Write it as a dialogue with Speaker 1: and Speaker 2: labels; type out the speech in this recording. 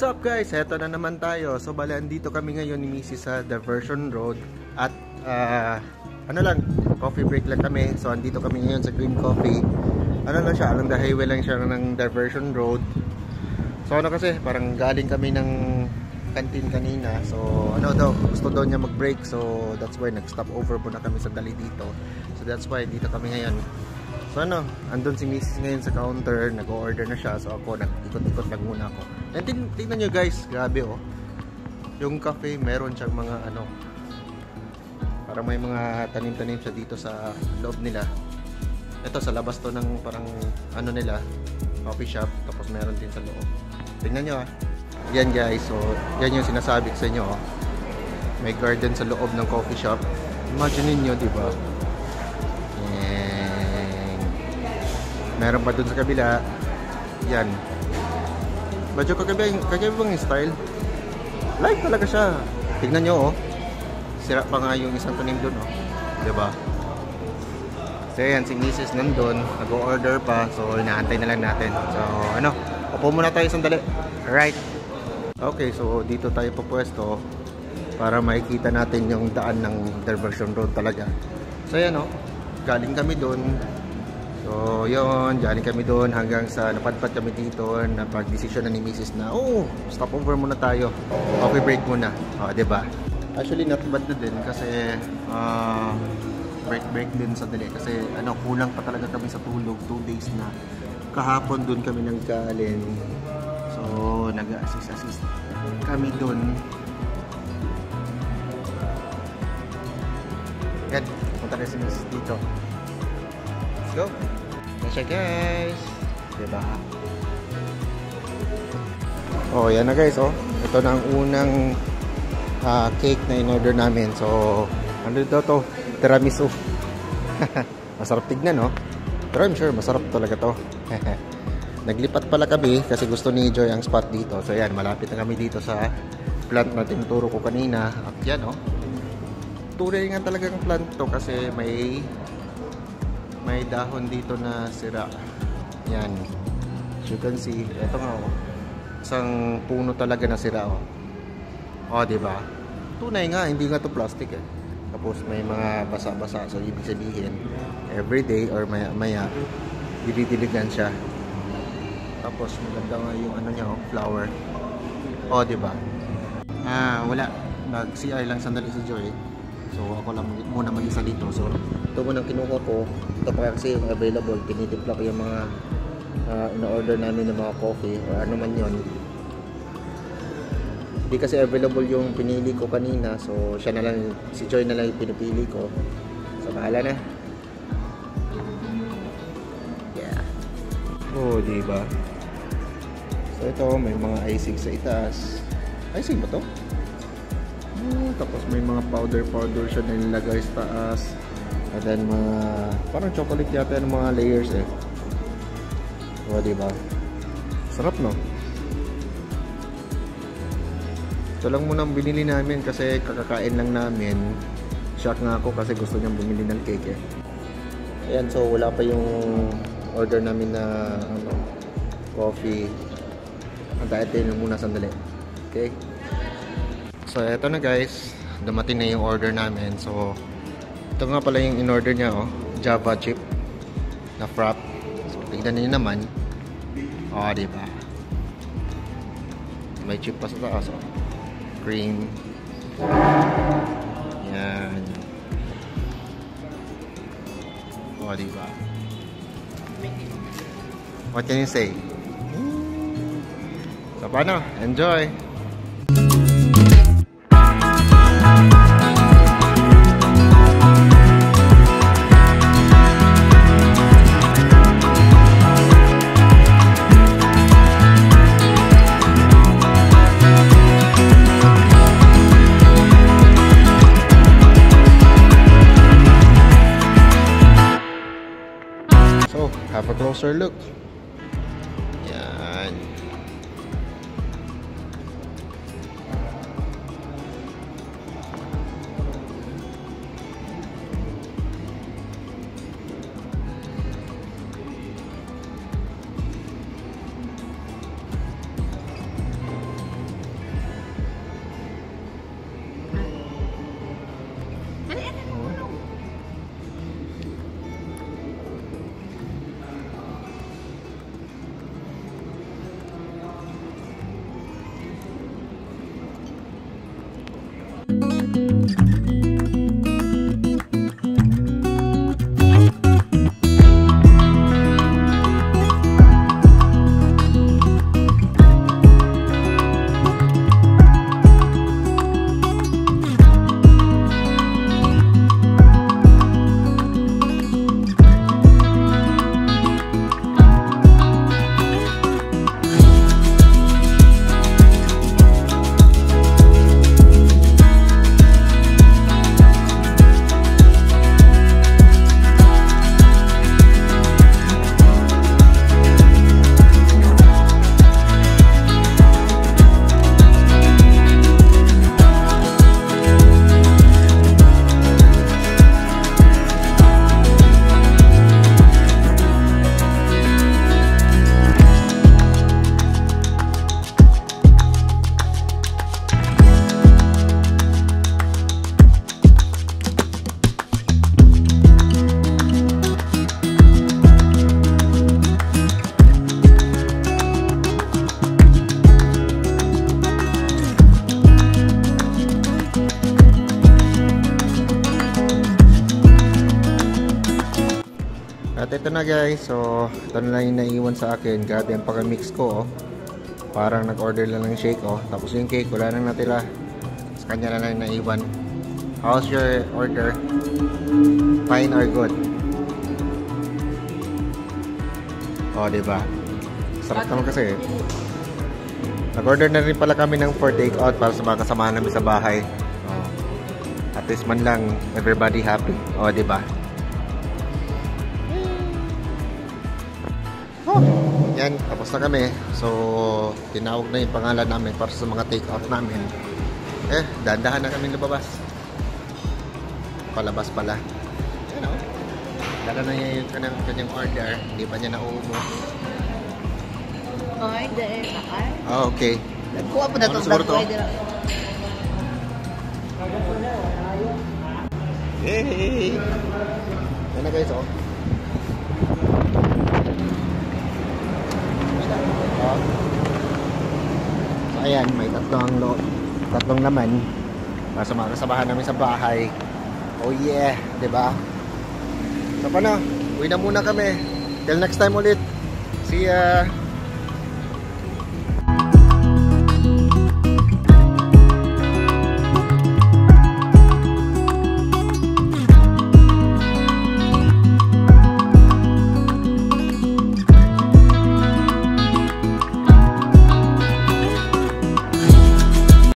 Speaker 1: up guys? Heto na naman tayo. So bali andito kami ngayon ni Mrs. sa Diversion Road. At ano lang, coffee break lang kami. So andito kami ngayon sa Green Coffee. Ano lang siya, along the highway lang siya ng Diversion Road. So ano kasi, parang galing kami ng canteen kanina. So ano daw, gusto daw niya mag-break. So that's why nag-stop over muna kami sandali dito. So that's why dito kami ngayon. So ano, andun si Mrs. ngayon sa counter, nag-order na siya. So ako, nag-ikot-ikot lang muna ako. And tingnan nyo guys, grabe oh. Yung cafe, meron siyang mga ano, parang may mga tanim-tanim siya dito sa loob nila. Ito sa labas to ng parang ano nila, coffee shop. Tapos meron din sa loob. Tingnan nyo ah. Yan guys, so yan yung sinasabi ko sa inyo oh. May garden sa loob ng coffee shop. Imagine niyo, di ba? Meron pa dun sa kabila. Yan. Medyo kagabang yung style. Like talaga siya. Tignan nyo oh. Sira pa nga yung isang tanim dun oh. Diba? So yan, si Mrs. nandun. Nag-order pa. So inaantay na lang natin. So ano, upo muna tayo sandali. Alright. Okay, so dito tayo pupwesto para makikita natin yung daan ng Diversion Road talaga. So yan oh. Galing kami dun. So yun, galing kami doon hanggang sa napadpad kami dito. Napag-desisyon na ni Mrs. na stop over muna tayo, coffee break muna. Diba? Actually not bad na din kasi break din sa dali. Kasi ano, kulang pa talaga kami sa tulog. 2 days na. Kahapon doon kami nanggaling. So nag-assist kami doon. Yan, punta na si Mrs. dito. Let's go. Let's check guys. Diba? Oh, yan na guys oh. Ito na ang unang cake na in-order namin. So, ano daw to? Tiramisu. Masarap tignan no? Pero I'm sure masarap talaga to. Naglipat pala kami kasi gusto ni Joy ang spot dito. So yan, malapit na kami dito sa plant na tinuturo ko kanina. At yan oh. Tunay nga talagang plant to kasi may dahon dito na sira. Yan. As you can see, ito nga oh. Isang puno talaga na sira oh. Oh, di ba? Tunay nga, hindi nga to plastic eh. Tapos may mga basa-basa. So ibig sabihin, everyday or maya-maya dididiligan siya. Tapos maganda nga yung ano niya oh, flower. Oh, di ba? Wala. Nag-CR lang sandali si Joy. So ako lang muna mag-isa dito. So ito muna kinuha ko. Ito pa kasi yung available. Tinitimpla ko yung mga in-order namin ng mga coffee or ano man yun. Hindi kasi available yung pinili ko kanina. So siya na lang, si Joy na lang yung pinipili ko. So bahala na. Yeah. Oh, diba? So ito may mga icing sa itaas. Icing ba to? Tapos may mga powder siya na nilagay sa taas. And then mga parang chocolate yata yung mga layers eh. O diba? Sarap no? Ito lang muna ang binili namin kasi kakakain lang namin. Shock nga ako kasi gusto niyang bumili ng cake eh. Ayan, so wala pa yung order namin na coffee. Antayin lang muna sandali. Okay? So eto na guys, dumating na yung order namin. So ito nga pala yung in-order niya oh, Java chip na frap. So tignan niyo naman. Oh, di ba? May chip pa sa taas oh. Cream. Yan. Oh, di ba? What can you say? So paano? Enjoy! Have a closer look. Yan. ito na guys. So, ito na lang yung naiwan sa akin. Grabe ang pag-mix ko, oh. Parang nag-order lang ng shake, oh. Tapos yung cake, wala nang natira. Sa kanya na lang naiwan. How's your order? Fine or good? Oh, diba? Sarap naman kasi. Nag-order na rin pala kami ng for take out para sa mga kasamahan namin sa bahay. Oh. At least man lang, everybody happy. Oh, diba? Oh, yan, tapos na kami. So, tinawag na yung pangalan namin para sa mga take out namin. Dahan-dahan na kami lumabas. Palabas pala. Yan, oh. Dala na niya yung kanyang order. Hindi pa niya nauubos.
Speaker 2: Ay, dahil nakay.
Speaker 1: Oh, okay.
Speaker 2: Nagkuha po na itong
Speaker 1: siguro to?
Speaker 2: dagway.
Speaker 1: Hey! Yan na guys, oh. So, ayan, may tatlong laman para sa mga kasamahan namin sa bahay. Oh yeah, diba? So, paano? Uwi na muna kami. Till next time ulit. See ya!